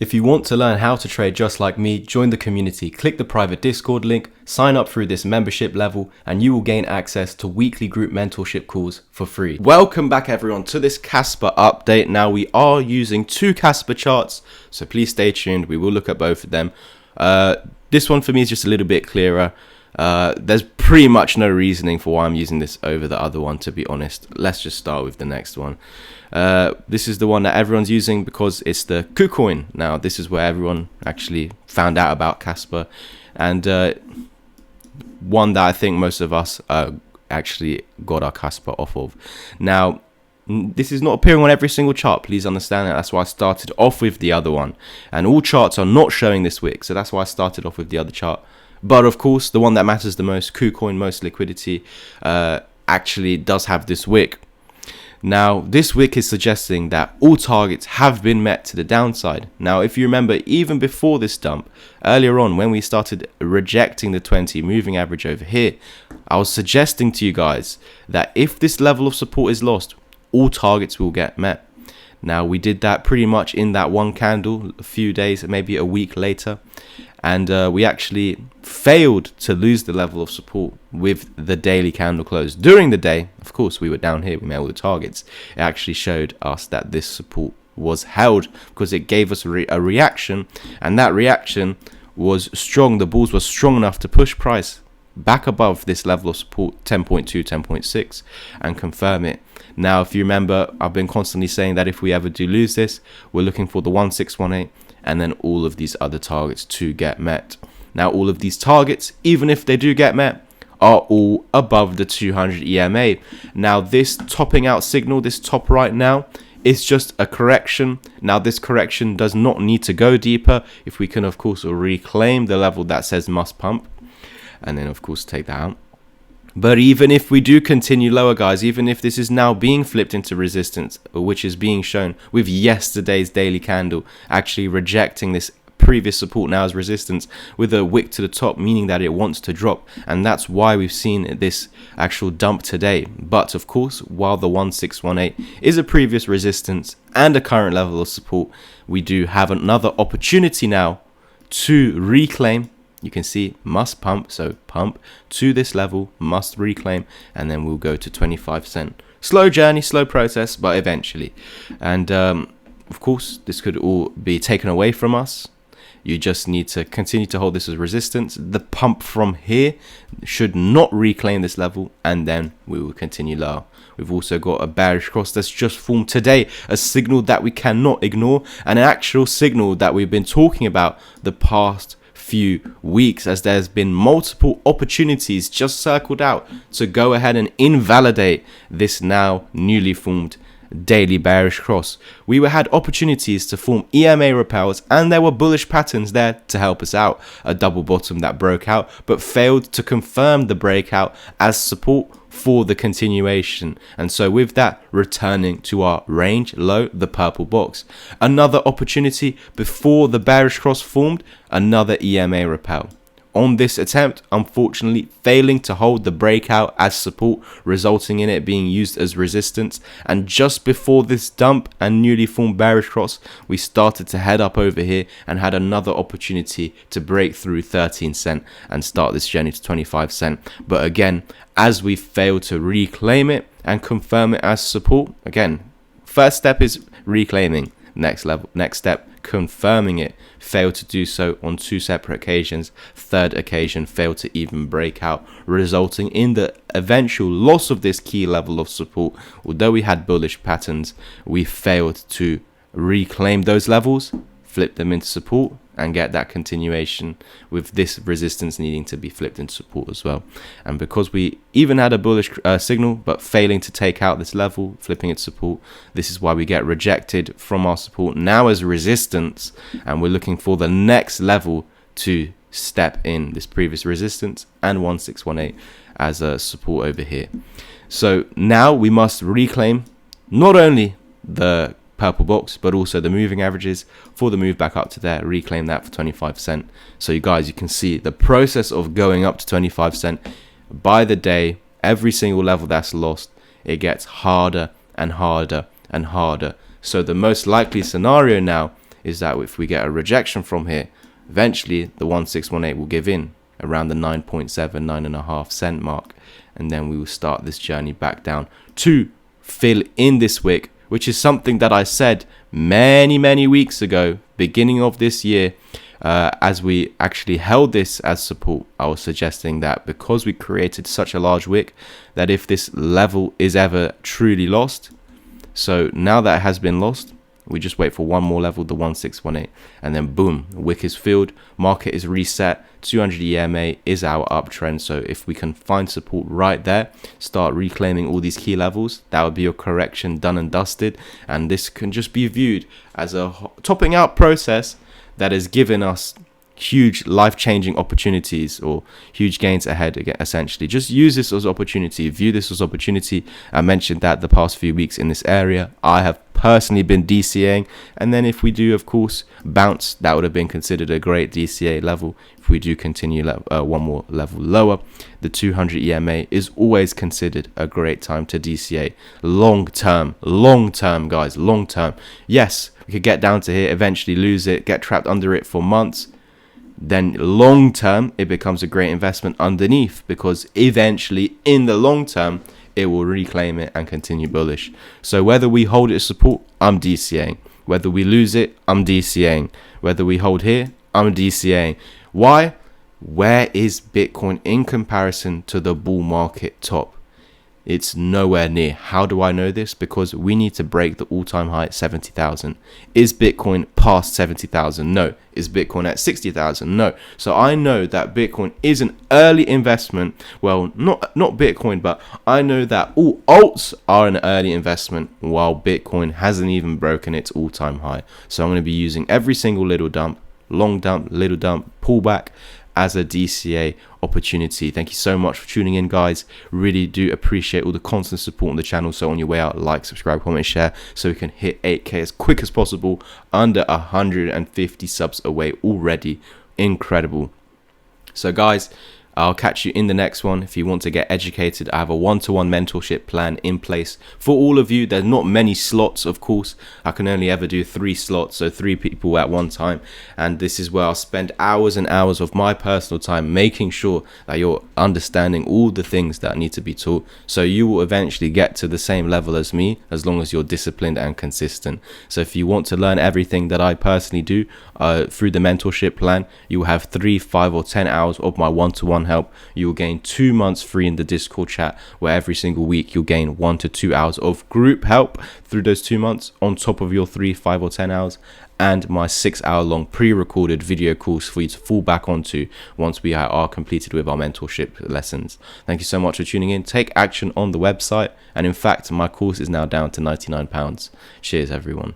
If you want to learn how to trade just like me, join the community, click the private Discord link, sign up through this membership level, and you will gain access to weekly group mentorship calls for free. Welcome back everyone to this Kaspa update. Now we are using two Kaspa charts, so please stay tuned. We will look at both of them. This one for me is just a little bit clearer. There's pretty much no reasoning for why I'm using this over the other one, to be honest. Let's just start with the next one. This is the one that everyone's using because it's the KuCoin. Now, this is where everyone actually found out about Kaspa, and one that I think most of us actually got our Kaspa off of. Now, this is not appearing on every single chart. Please understand that. That's why I started off with the other one. And all charts are not showing this wick, so that's why I started off with the other chart. But of course, the one that matters the most, KuCoin, most liquidity, actually does have this wick. Now, this wick is suggesting that all targets have been met to the downside. Now, if you remember, even before this dump, earlier on when we started rejecting the 20 moving average over here, I was suggesting to you guys that if this level of support is lost, all targets will get met. Now, we did that pretty much in that one candle, a few days, maybe a week later. And we actually failed to lose the level of support with the daily candle close. During the day, of course, we were down here, we met all the targets. It actually showed us that this support was held because it gave us a reaction, and that reaction was strong. The bulls were strong enough to push price back above this level of support, 10.2, 10.6, and confirm it. Now, if you remember, I've been constantly saying that if we ever do lose this, we're looking for the 1618 and then all of these other targets to get met. Now, all of these targets, even if they do get met, are all above the 200 EMA. Now, this topping out signal, this top right now, is just a correction. Now, this correction does not need to go deeper if we can, of course, reclaim the level that says must pump, and then, of course, take that out. But even if we do continue lower, guys, even if this is now being flipped into resistance, which is being shown with yesterday's daily candle actually rejecting this previous support now as resistance with a wick to the top, meaning that it wants to drop, and that's why we've seen this actual dump today. But of course, while the 1618 is a previous resistance and a current level of support, we do have another opportunity now to reclaim. You can see must pump, so pump to this level, must reclaim, and then we'll go to 25 cent. Slow journey, slow process, but eventually. And of course, this could all be taken away from us. You just need to continue to hold this as resistance. The pump from here should not reclaim this level, and then we will continue lower. We've also got a bearish cross that's just formed today, a signal that we cannot ignore, and an actual signal that we've been talking about the past few weeks, as there's been multiple opportunities just circled out to go ahead and invalidate this now newly formed daily bearish cross. We had opportunities to form EMA repels, and there were bullish patterns there to help us out. A double bottom that broke out but failed to confirm the breakout as support for the continuation, and so with that, returning to our range low, the purple box. Another opportunity before the bearish cross formed, another EMA repel. On this attempt, unfortunately failing to hold the breakout as support, resulting in it being used as resistance. And just before this dump and newly formed bearish cross, we started to head up over here and had another opportunity to break through 13 cent and start this journey to 25 cent. But again, as we failed to reclaim it and confirm it as support, again, first step is reclaiming. Next step, confirming it. Failed to do so on two separate occasions. Third occasion, failed to even break out, resulting in the eventual loss of this key level of support. Although we had bullish patterns, we failed to reclaim those levels, flip them into support, and get that continuation with this resistance needing to be flipped into support as well. And because we even had a bullish signal but failing to take out this level, flipping it to support, this is why we get rejected from our support now as resistance, and we're looking for the next level to step in this previous resistance and 1618 as a support over here. So now we must reclaim not only the purple box but also the moving averages for the move back up to there, reclaim that for 25 cent. So you guys, you can see the process of going up to 25 cent by the day. Every single level that's lost, it gets harder and harder and harder. So the most likely scenario now is that if we get a rejection from here, eventually the 1618 will give in around the 9.7 cent mark, and then we will start this journey back down to fill in this wick, which is something that I said many weeks ago, beginning of this year. As we actually held this as support, I was suggesting that because we created such a large wick, that if this level is ever truly lost, so now that it has been lost, we just wait for one more level, the 1618, and then boom, wick is filled, market is reset, 200 EMA is our uptrend. So if we can find support right there, start reclaiming all these key levels, that would be your correction done and dusted. And this can just be viewed as a topping out process that has given us huge life-changing opportunities or huge gains ahead. Again, essentially just use this as opportunity, view this as opportunity. I mentioned that the past few weeks in this area I have personally been DCAing, and then if we do of course bounce, that would have been considered a great DCA level. If we do continue one more level lower, the 200 EMA is always considered a great time to DCA. Long term guys, long term. Yes, we could get down to here, eventually lose it, get trapped under it for months. Then long term, it becomes a great investment underneath, because eventually in the long term, it will reclaim it and continue bullish. So whether we hold it as support, I'm DCAing. Whether we lose it, I'm DCAing. Whether we hold here, I'm DCAing. Why? Where is Bitcoin in comparison to the bull market top? It's nowhere near. How do I know this? Because we need to break the all-time high at 70,000. Is Bitcoin past 70,000? No. Is Bitcoin at 60,000? No. So I know that Bitcoin is an early investment. Well, not Bitcoin, but I know that all alts are an early investment, while Bitcoin hasn't even broken its all-time high. So I'm going to be using every single little dump, long dump, little dump, pullback as a DCA opportunity. Thank you so much for tuning in, guys. Really do appreciate all the constant support on the channel. So on your way out, like, subscribe, comment, share, so we can hit 8K as quick as possible. Under 150 subs away already. Incredible. So guys, I'll catch you in the next one. If you want to get educated, I have a one-to-one mentorship plan in place for all of you. There's not many slots, of course. I can only ever do 3 slots, so 3 people at one time. And this is where I'll spend hours and hours of my personal time making sure that you're understanding all the things that need to be taught. So you will eventually get to the same level as me, as long as you're disciplined and consistent. So if you want to learn everything that I personally do through the mentorship plan, you will have 3, 5 or 10 hours of my one-to-one help. You will gain 2 months free in the Discord chat, where every single week you'll gain 1 to 2 hours of group help through those 2 months on top of your 3, 5 or 10 hours, and my 6-hour long pre-recorded video course for you to fall back onto once we are completed with our mentorship lessons. Thank you so much for tuning in. Take action on the website, and in fact my course is now down to £99. Cheers everyone.